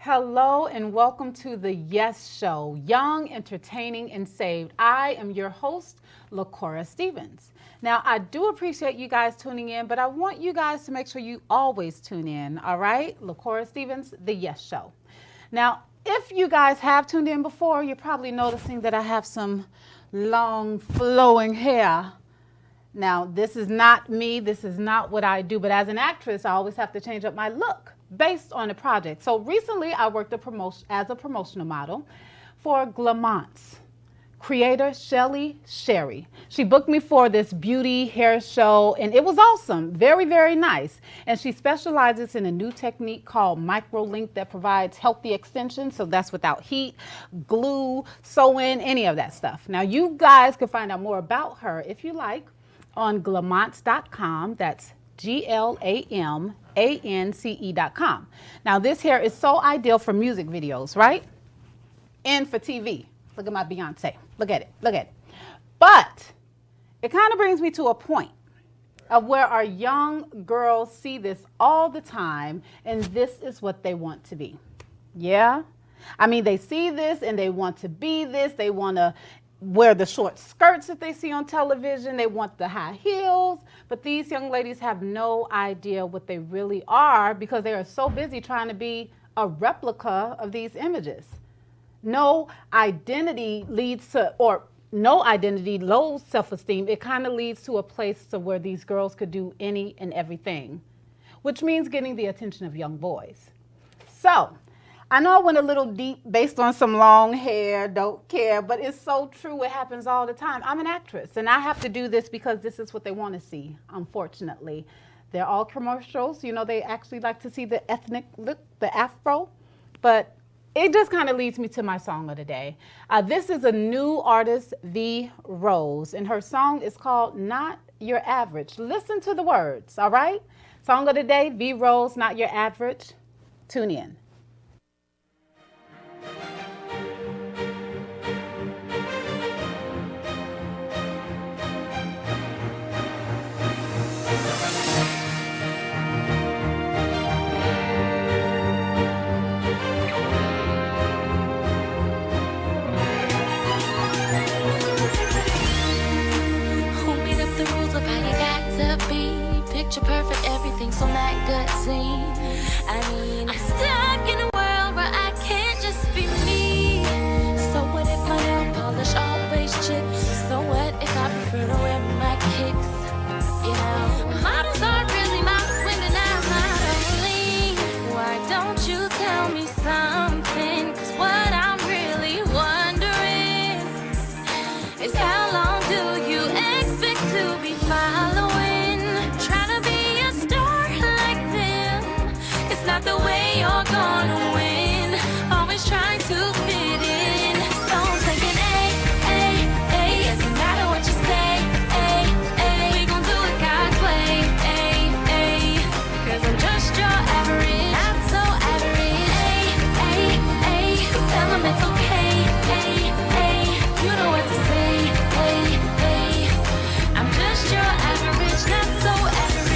Hello and welcome to the Yes Show, Young, Entertaining, and Saved. I am your host, LaCora Stevens. Now, I do appreciate you guys tuning in, but I want you guys to make sure you always tune in, all right? LaCora Stevens, the Yes Show. Now, if you guys have tuned in before, you're probably noticing that I have some long flowing hair. Now, this is not me, this is not what I do, but as an actress, I always have to change up my look based on a project. So recently, I worked as a promotional model for Glamont's creator, Shelly Sherry. She booked me for this beauty hair show, and it was awesome, very, very nice. And she specializes in a new technique called micro-link that provides healthy extensions, so that's without heat, glue, sew-in, any of that stuff. Now, you guys can find out more about her, if you like, on glamonts.com. That's GLAMANCE.com. Now, this hair is so ideal for music videos, right? And for TV. Look at my Beyonce. Look at it. Look at it. But it kind of brings me to a point of where our young girls see this all the time, and this is what they want to be. Yeah? I mean, they see this and they want to be this. They want to wear the short skirts that they see on television. They want the high heels. But these young ladies have no idea what they really are because they are so busy trying to be a replica of these images. No identity leads to, or no identity, low self-esteem. It kind of leads to a place to where these girls could do any and everything, which means getting the attention of young boys. So, I know I went a little deep based on some long hair, don't care, but it's so true. It happens all the time. I'm an actress, and I have to do this because this is what they want to see, unfortunately. They're all commercials. You know, they actually like to see the ethnic look, the afro, but it just kind of leads me to my song of the day. This is a new artist, V Rose, and her song is called Not Your Average. Listen to the words, all right? Song of the day, V Rose, Not Your Average. Tune in. Picture perfect, everything so magazine. I mean, I'm stuck in a world where I can't just be me. So what if my nail polish always chips? So what if I prefer to wear my kicks? You know, models aren't really models when they're not modeling. Why don't you tell me something? Cause what I'm really wondering is how long do you expect to be following? Not the way you're gonna win. Always trying to fit in. So I'm thinking, it doesn't matter what you say, we gon' do it God's way, cause I'm just your average, not so average, so tell them it's okay, you know what to say, I'm just your average, not so average,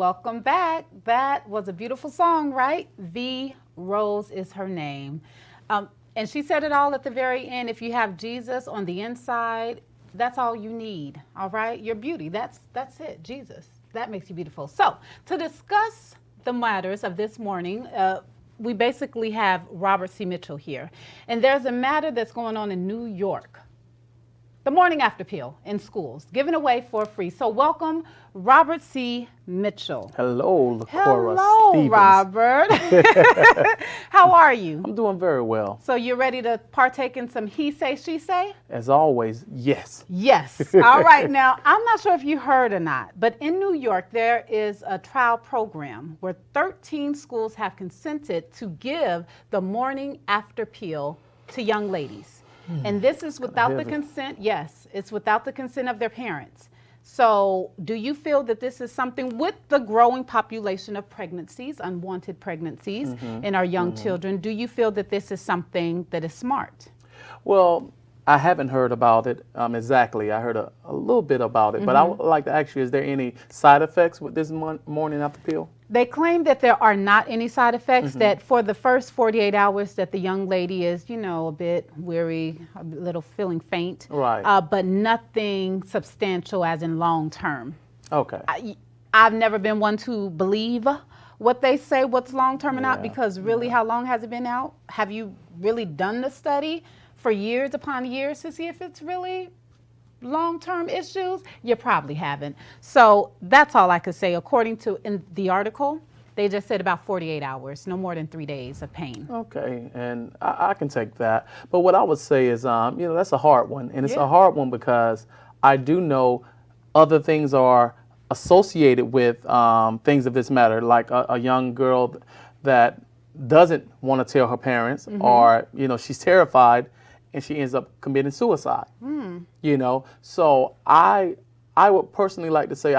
welcome back. That was a beautiful song, right? The Rose is her name. And she said it all at the very end. If you have Jesus on the inside, that's all you need, all right? Your beauty, that's it, Jesus. That makes you beautiful. So to discuss the matters of this morning, we basically have Robert C. Mitchell here. And there's a matter that's going on in New York. The morning after pill in schools, given away for free. So welcome, Robert C. Mitchell. Hello, LaCora Hello, Stevens. Robert. How are you? I'm doing very well. So you're ready to partake in some he say, she say? As always, yes. Yes. All right. Now, I'm not sure if you heard or not, but in New York, there is a trial program where 13 schools have consented to give the morning after pill to young ladies. And this is without the consent. Yes, it's without the consent of their parents. So do you feel that this is something with the growing population of pregnancies, unwanted pregnancies in our young children? Do you feel that this is something that is smart? Well, I haven't heard about it exactly. I heard a little bit about it, but I would like to ask you, is there any side effects with this morning after pill? They claim that there are not any side effects, that for the first 48 hours that the young lady is, you know, a bit weary, a little feeling faint, Right. But nothing substantial as in long term. Okay. I've never been one to believe what they say, what's long term or not, Yeah, because really, how long has it been out? Have you really done the study for years upon years to see if it's really long-term issues? You probably haven't. So that's all I could say. According to in the article, they just said about 48 hours, no more than 3 days of pain. Okay, and I can take that. But what I would say is, that's a hard one. And it's Yeah. a hard one because I do know other things are associated with things of this matter, like a young girl that doesn't want to tell her parents, or, she's terrified and she ends up committing suicide. So I would personally like to say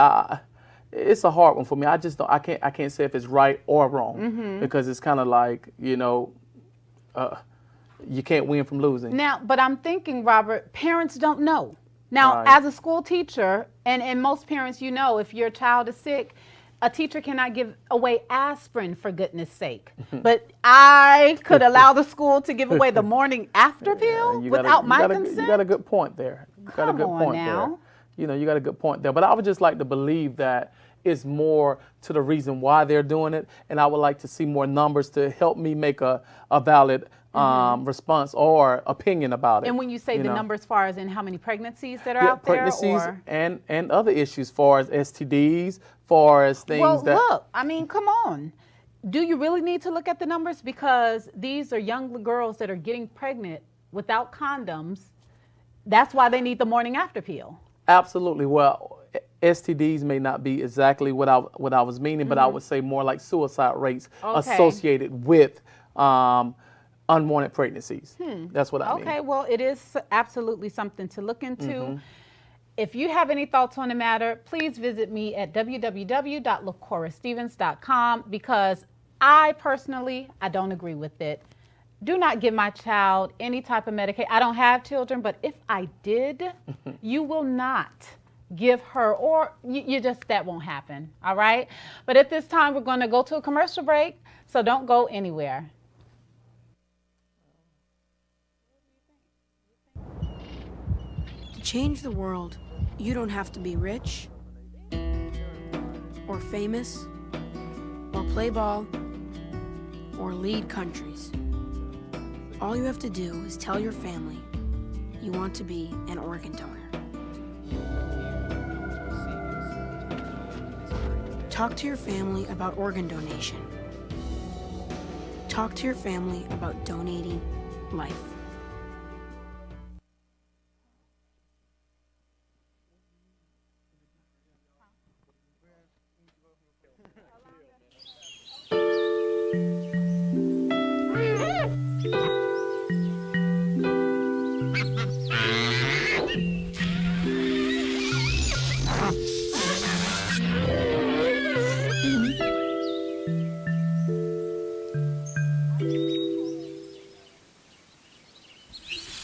it's a hard one for me. I can't say if it's right or wrong, because it's kind of like, you can't win from losing. Now, but I'm thinking, Robert, parents don't know. Now, Right. as a school teacher, and most parents, if your child is sick, a teacher cannot give away aspirin, for goodness sake. But I could allow the school to give away the morning after pill without my consent? You got a good point there. You got a good Come on point now. there. You got a good point there. But I would just like to believe that it's more to the reason why they're doing it. And I would like to see more numbers to help me make a valid response or opinion about it. And when you say the know? number as far as in how many pregnancies that are out there? Pregnancies Or? and other issues, far as STDs, far as things Well, that. look, I mean, come on. Do you really need to look at the numbers? Because these are young girls that are getting pregnant without condoms. That's why they need the morning after pill. Absolutely. Well, STDs may not be exactly what I was meaning, but I would say more like suicide rates associated with unwanted pregnancies. That's what I mean. Okay, well, it is absolutely something to look into. If you have any thoughts on the matter, please visit me at www.lacorastevens.com, because I don't agree with it. Do not give my child any type of medication. I don't have children, but if I did, you will not give her, or that won't happen, all right? But at this time, we're going to go to a commercial break, so don't go anywhere. To change the world, you don't have to be rich, or famous, or play ball, or lead countries. All you have to do is tell your family you want to be an organ donor. Talk to your family about organ donation. Talk to your family about donating life.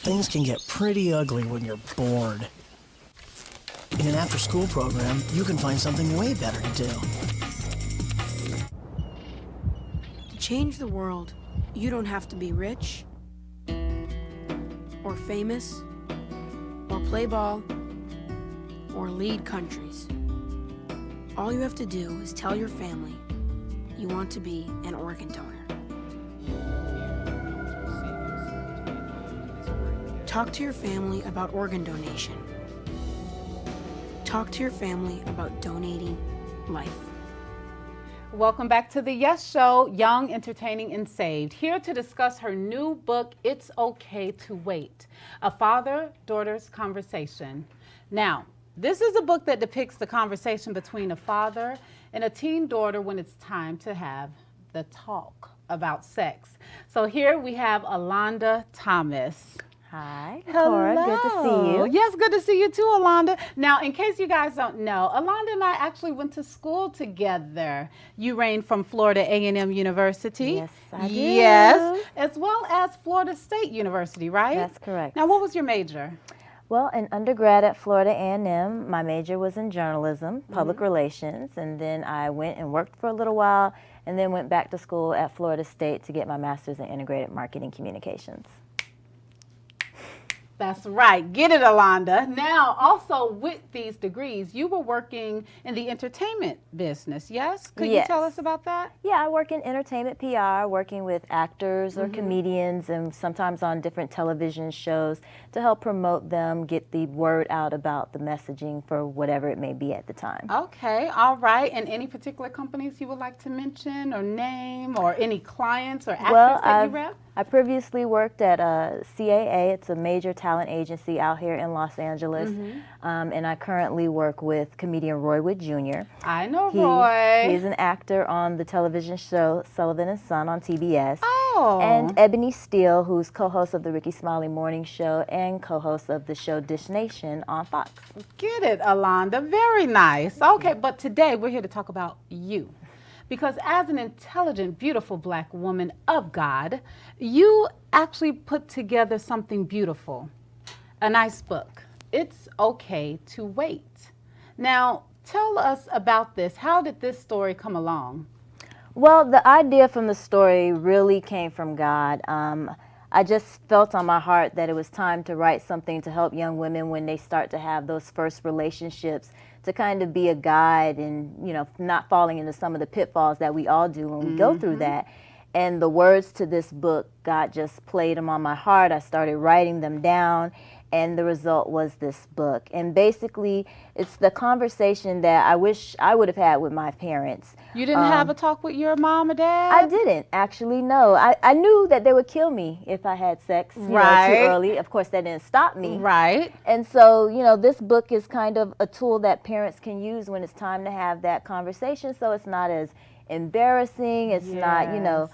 Things can get pretty ugly when you're bored. In an after-school program, you can find something way better to do. change the world, you don't have to be rich or famous or play ball or lead countries. All you have to do is tell your family you want to be an organ donor. Talk to your family about organ donation. Talk to your family about donating life. Welcome back to the Yes Show, Young, Entertaining, and Saved. Here to discuss her new book, It's Okay to Wait, a father-daughter's conversation. Now, this is a book that depicts the conversation between a father and a teen daughter when it's time to have the talk about sex. So here we have Alonda Thomas. Hi, Cora. Good to see you. Yes, good to see you too, Alonda. Now, in case you guys don't know, Alonda and I actually went to school together. You reigned from Florida A&M University. Yes, I do. Yes, as well as Florida State University, right? That's correct. Now, what was your major? Well, in undergrad at Florida A&M, my major was in journalism, public relations, and then I went and worked for a little while, and then went back to school at Florida State to get my master's in integrated marketing communications. That's right. Get it, Alonda. Now, also with these degrees, you were working in the entertainment business, yes? Could you tell us about that? Yeah, I work in entertainment PR, working with actors or comedians and sometimes on different television shows to help promote them, get the word out about the messaging for whatever it may be at the time. Okay, all right. And any particular companies you would like to mention or name, or any clients or actors that you rep? I previously worked at CAA. It's a major talent agency out here in Los Angeles. And I currently work with comedian Roy Wood Jr. I know Roy. He's an actor on the television show Sullivan and Son on TBS. Oh. And Ebony Steele, who's co-host of the Ricky Smiley Morning Show and co-host of the show Dish Nation on Fox. Get it, Alonda. Very nice. Okay, but today we're here to talk about you. Because as an intelligent, beautiful black woman of God, you actually put together something beautiful, a nice book. It's Okay to Wait. Now, tell us about this. How did this story come along? Well, the idea from the story really came from God. I just felt on my heart that it was time to write something to help young women when they start to have those first relationships, to kind of be a guide and, you know, not falling into some of the pitfalls that we all do when we go through that. And the words to this book, God just played them on my heart. I started writing them down, and the result was this book. And basically, it's the conversation that I wish I would have had with my parents. You didn't have a talk with your mom or dad? I didn't, actually, no. I knew that they would kill me if I had sex too early. Of course, that didn't stop me. Right. And so, you know, this book is kind of a tool that parents can use when it's time to have that conversation, so it's not as embarrassing. It's not, you know,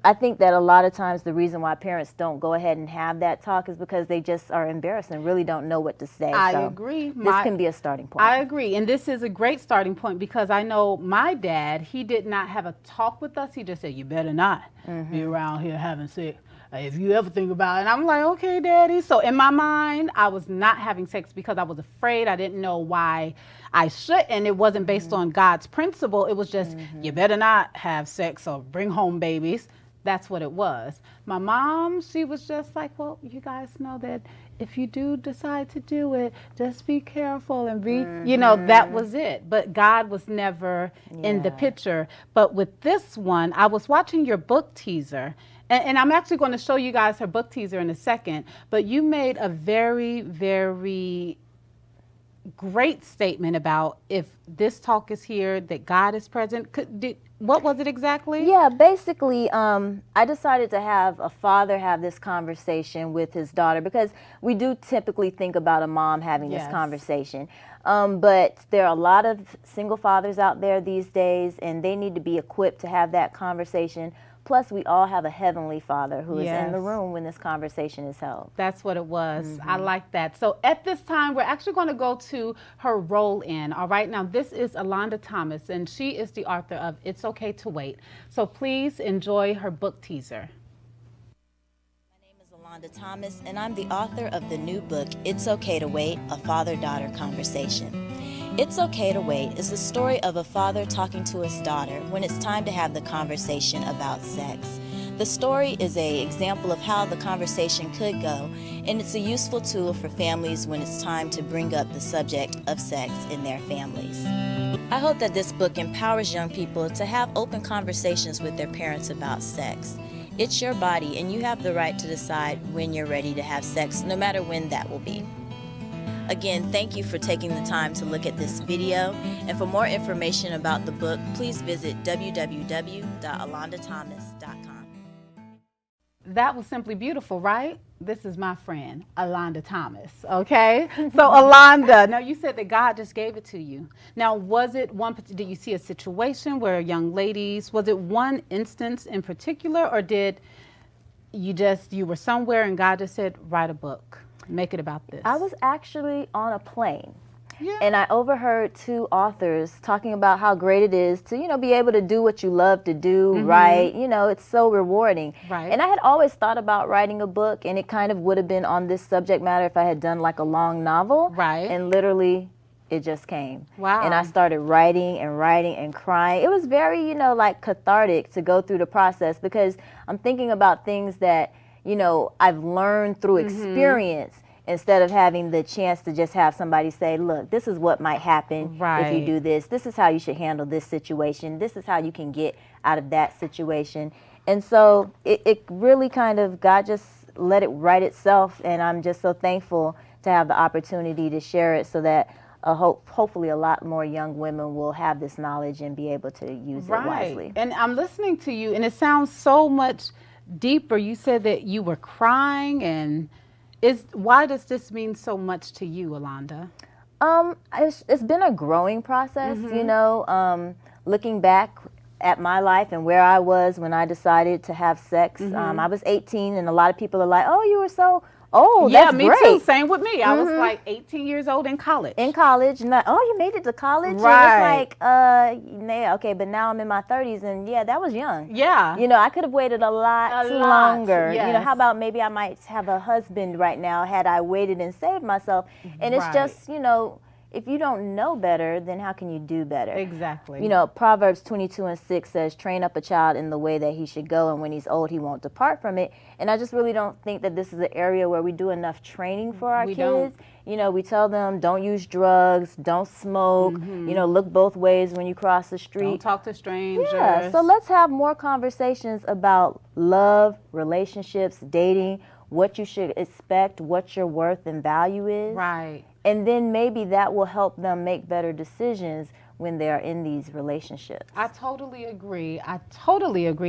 I think that a lot of times the reason why parents don't go ahead and have that talk is because they just are embarrassed and really don't know what to say. I agree. This can be a starting point. I agree. And this is a great starting point, because I know my dad, he did not have a talk with us. He just said, you better not be around here having sex. If you ever think about it. And I'm like, okay, Daddy. So in my mind, I was not having sex because I was afraid. I didn't know why I should. And it wasn't based on God's principle. It was just, you better not have sex or bring home babies. That's what it was. My mom, she was just like, well, you guys know that if you do decide to do it, just be careful and be, you know, that was it. But God was never in the picture. But with this one, I was watching your book teaser. And I'm actually going to show you guys her book teaser in a second, but you made a very, very great statement about if this talk is here, that God is present. What was it exactly? Yeah, basically, I decided to have a father have this conversation with his daughter, because we do typically think about a mom having this conversation. But there are a lot of single fathers out there these days, and they need to be equipped to have that conversation. Plus, we all have a heavenly Father who is in the room when this conversation is held. That's what it was. I like that. So at this time, we're actually going to go to her roll-in. All right, now this is Alanda Thomas, and she is the author of It's Okay to Wait. So please enjoy her book teaser. My name is Alonda Thomas, and I'm the author of the new book, It's Okay to Wait, A Father-Daughter Conversation. It's Okay to Wait is the story of a father talking to his daughter when it's time to have the conversation about sex. The story is an example of how the conversation could go, and it's a useful tool for families when it's time to bring up the subject of sex in their families. I hope that this book empowers young people to have open conversations with their parents about sex. It's your body, and you have the right to decide when you're ready to have sex, no matter when that will be. Again, thank you for taking the time to look at this video, and for more information about the book, please visit www.alandathomas.com. That was simply beautiful, right? This is my friend, Alonda Thomas, okay? So, Alonda, now you said that God just gave it to you. Now, was it did you see a situation where young ladies, was it one instance in particular, or did you were somewhere and God just said, write a book, make it about this? I was actually on a plane. Yeah. And I overheard two authors talking about how great it is to, be able to do what you love to do, right? It's so rewarding. Right. And I had always thought about writing a book, and it kind of would have been on this subject matter if I had done like a long novel. Right. And literally, it just came. Wow. And I started writing and crying. It was very, like cathartic to go through the process, because I'm thinking about things that, I've learned through experience, instead of having the chance to just have somebody say, look, this is what might happen if you do this. This is how you should handle this situation. This is how you can get out of that situation. And so it really kind of, God just let it write itself. And I'm just so thankful to have the opportunity to share it, so that hopefully a lot more young women will have this knowledge and be able to use it wisely. And I'm listening to you, and it sounds so much deeper. You said that you were crying, and why does this mean so much to you, Alonda? It's been a growing process, looking back at my life and where I was when I decided to have sex. I was 18, and a lot of people are like, oh, you were so old. Yeah, that's me great. too. Same with me. I was like 18 years old in college. And you made it to college? Right. And it's like, okay, but now I'm in my 30s, and yeah, that was young. Yeah. I could have waited a lot longer. Yes. How about maybe I might have a husband right now had I waited and saved myself. And it's just, if you don't know better, then how can you do better? Exactly. Proverbs 22:6 says, train up a child in the way that he should go, and when he's old, he won't depart from it. And I just really don't think that this is an area where we do enough training for our kids. We tell them, don't use drugs, don't smoke, look both ways when you cross the street. Don't talk to strangers. Yeah, so let's have more conversations about love, relationships, dating, what you should expect, what your worth and value is. Right. And then maybe that will help them make better decisions when they are in these relationships. I totally agree.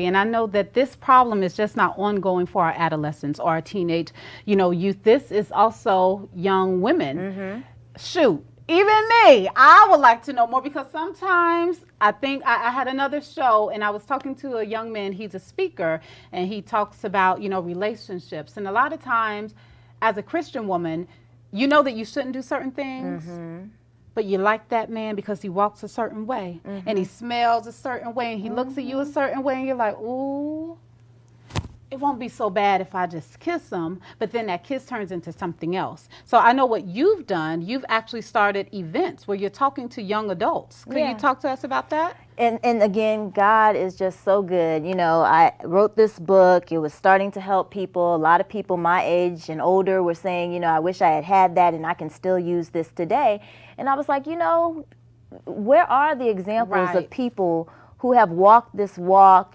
And I know that this problem is just not ongoing for our adolescents or our teenage, youth. This is also young women. Shoot, even me, I would like to know more, because sometimes I think I had another show, and I was talking to a young man. He's a speaker, and he talks about, relationships. And a lot of times as a Christian woman, you know that you shouldn't do certain things, but you like that man because he walks a certain way, and he smells a certain way, and he looks at you a certain way, and you're like, ooh, it won't be so bad if I just kiss him. But then that kiss turns into something else. So I know what you've done. You've actually started events where you're talking to young adults. Could you talk to us about that? And again, God is just so good. I wrote this book. It was starting to help people. A lot of people my age and older were saying, I wish I had that, and I can still use this today. And I was like, where are the examples of people who have walked this walk,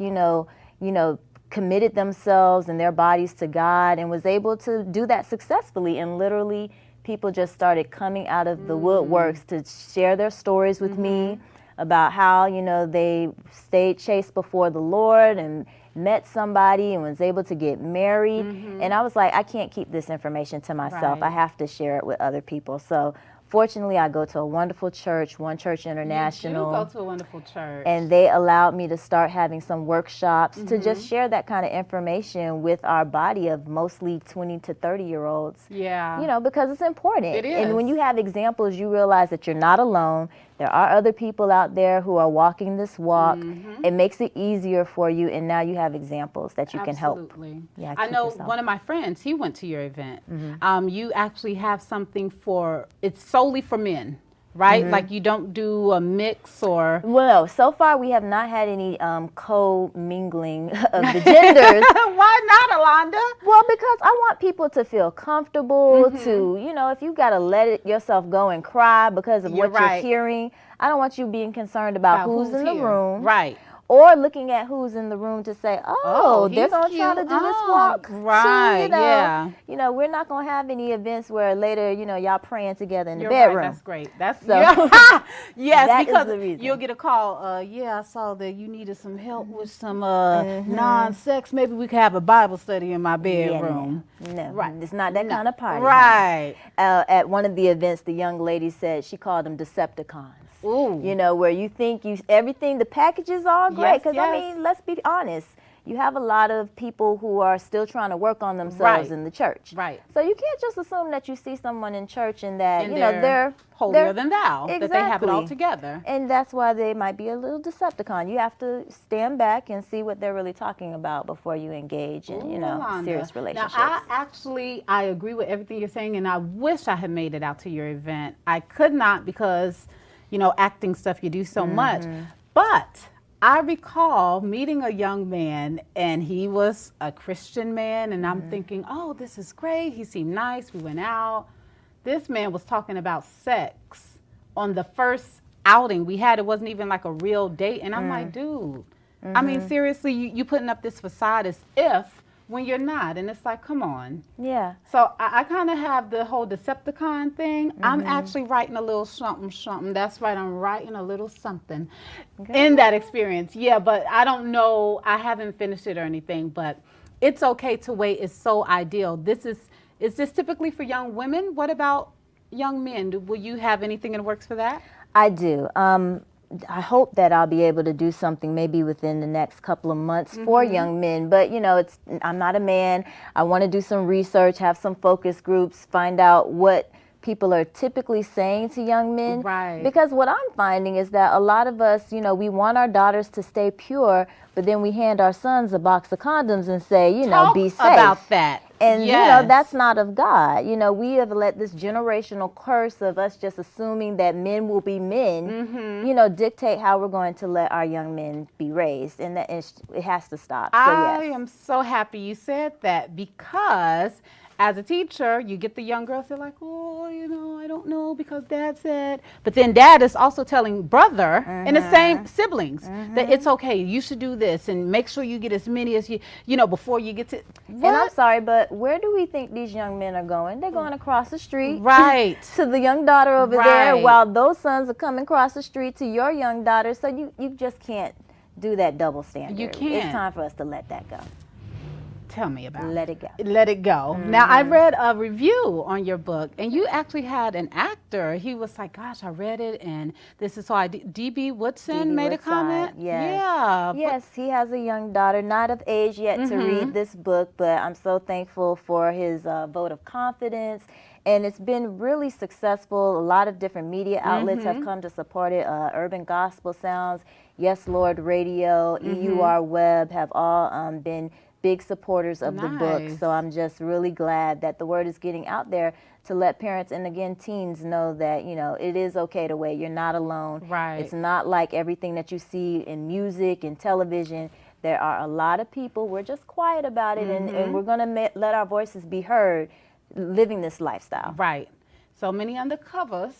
committed themselves and their bodies to God, and was able to do that successfully? And literally, people just started coming out of the woodworks to share their stories with me about how, they stayed chaste before the Lord and met somebody and was able to get married. And I was like, I can't keep this information to myself. I have to share it with other people. So fortunately, I go to a wonderful church, One Church International. You do go to a wonderful church. And they allowed me to start having some workshops to just share that kind of information with our body of mostly 20 to 30-year-olds. Yeah. Because it's important. It is. And when you have examples, you realize that you're not alone. There are other people out there who are walking this walk. It makes it easier for you, and now you have examples that you can help. Absolutely. Yeah, I know yourself. one of my friends, he went to your event. You actually have something it's solely for men. right? Like you don't do a mix or. Well, so far we have not had any co-mingling of the genders. Why not, Alonda? Well, because I want people to feel comfortable to, if you got to yourself go and cry because of You're what right. you're hearing, I don't want you being concerned about who's in the here. room. Right. Or looking at who's in the room to say, oh, they're he's going to try to cute. do this Oh, walk. right, too, yeah. We're not going to have any events where later, y'all praying together in the You're bedroom. right. That's great. That's So, yes, that is because the reason. you'll get a call. Yeah, I saw that you needed some help with some non-sex. Maybe we could have a Bible study in my bedroom. No, Right. it's not that kind of party. Right. At one of the events, the young lady said she called them Decepticons. Ooh. Where you think everything, the package is all great. Yes, Because, yes. let's be honest. You have a lot of people who are still trying to work on themselves Right. in the church. Right. So you can't just assume that you see someone in church and that, And they're holier than thou. Exactly. That they have it all together. And that's why they might be a little Decepticon. You have to stand back and see what they're really talking about before you engage in, Alonda. serious relationships. Now, I agree with everything you're saying, and I wish I had made it out to your event. I could not because, acting stuff, you do so much. But I recall meeting a young man, and he was a Christian man, and I'm thinking, oh, this is great. He seemed nice. We went out. This man was talking about sex on the first outing we had. It wasn't even like a real date. And I'm like, dude, I mean, seriously, you putting up this facade as if when you're not. And it's like, come on. Yeah. So I kind of have the whole Decepticon thing. I'm actually writing a little something. That's right. I'm writing a little something in that experience. Yeah, but I don't know. I haven't finished it or anything, but it's okay to wait. It's so ideal. Is this typically for young women? What about young men? Will you have anything in the works for that? I do. I hope that I'll be able to do something maybe within the next couple of months for young men. But, I'm not a man. I want to do some research, have some focus groups, find out what people are typically saying to young men. Right. Because what I'm finding is that a lot of us, we want our daughters to stay pure, but then we hand our sons a box of condoms and say, Talk be safe. about that. And, yes. that's not of God. We have let this generational curse of us just assuming that men will be men, dictate how we're going to let our young men be raised. And that it has to stop. So, I yes. am so happy you said that, because as a teacher, you get the young girls, they're like, oh, I don't know because dad said. But then dad is also telling brother and the same siblings that it's okay, you should do this and make sure you get as many as you before you get to. And I'm sorry, but where do we think these young men are going? They're going across the street. Right. To the young daughter over there, Right. while those sons are coming across the street to your young daughter. So you just can't do that double standard. You can't. It's time for us to let that go. Tell me about it. Let it go. Let it go. Now, I read a review on your book, and you actually had an actor. He was like, gosh, I read it, and this is so D.B. Woodson made a comment. Yes. Yeah. Yes, he has a young daughter, not of age yet to read this book, but I'm so thankful for his vote of confidence. And it's been really successful. A lot of different media outlets have come to support it. Urban Gospel Sounds, Yes Lord Radio, EUR Web have all been big supporters of the book. Nice. So I'm just really glad that the word is getting out there to let parents and again teens know that it is okay to wait. You're not alone. Right. It's not like everything that you see in music and television. There are a lot of people, we're just quiet about it, and we're going to let our voices be heard living this lifestyle. Right. So many undercovers,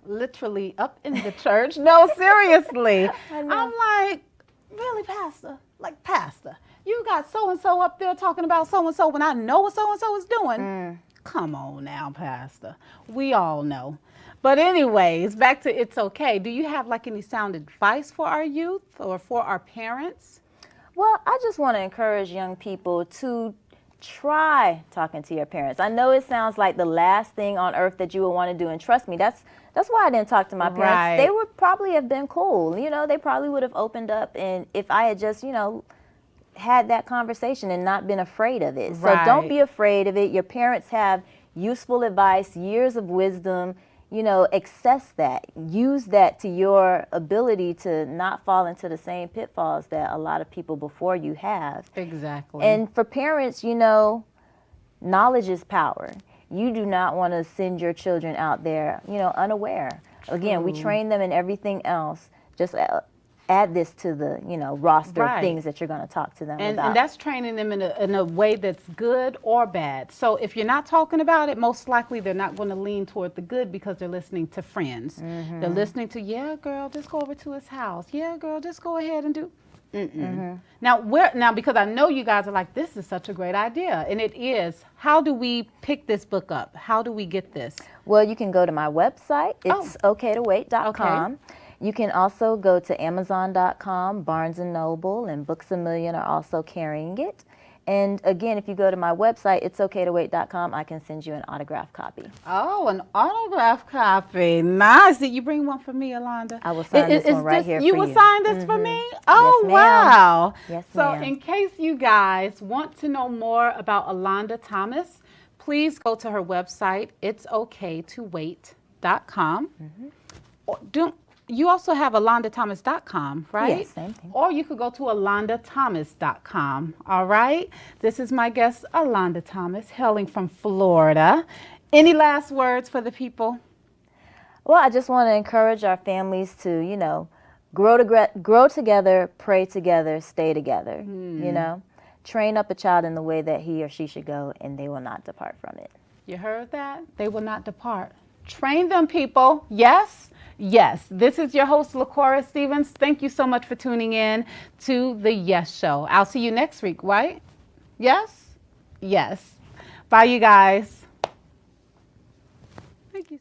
literally up in the church. No, seriously. I'm like, really, Pastor? Like, Pastor, you got so-and-so up there talking about so-and-so when I know what so-and-so is doing. Come on now, Pastor. We all know. But anyways, back to It's Okay. Do you have like any sound advice for our youth or for our parents? Well, I just want to encourage young people to try talking to your parents. I know it sounds like the last thing on earth that you would want to do, and trust me, that's why I didn't talk to my parents. Right. They would probably have been cool. They probably would have opened up, and if I had just, had that conversation and not been afraid of it. So Right. don't be afraid of it. Your parents have useful advice, years of wisdom. Access that. Use that to your ability to not fall into the same pitfalls that a lot of people before you have. Exactly. And for parents, knowledge is power. You do not want to send your children out there, unaware. Again, we train them in everything else. Just add this to the, roster Right. of things that you're going to talk to them about. And that's training them in a way that's good or bad. So if you're not talking about it, most likely they're not going to lean toward the good because they're listening to friends. They're listening to, yeah, girl, just go over to his house. Yeah, girl, just go ahead and do. Now, because I know you guys are like, this is such a great idea, and it is. How do we pick this book up? How do we get this? Well, you can go to my website. It's okaytowait.com. Okay. You can also go to Amazon.com, Barnes & Noble, and Books A Million are also carrying it. And again, if you go to my website, it's okaytowait.com, I can send you an autographed copy. Oh, an autograph copy. Nice. Did you bring one for me, Alanda? I will sign this one right here for you. You will sign this for me? Oh, Yes, ma'am. wow. Yes, So ma'am. in case you guys want to know more about Alanda Thomas, please go to her website, itsokaytowait.com. You also have alandathomas.com, right? Yes, same thing. Or you could go to alandathomas.com, all right? This is my guest, Alanda Thomas, hailing from Florida. Any last words for the people? Well, I just want to encourage our families to, grow together, pray together, stay together, Train up a child in the way that he or she should go, and they will not depart from it. You heard that? They will not depart. Train them, people. Yes? Yes. This is your host, LaCora Stevens. Thank you so much for tuning in to The Yes Show. I'll see you next week, right? Yes? Yes. Bye, you guys. Thank you.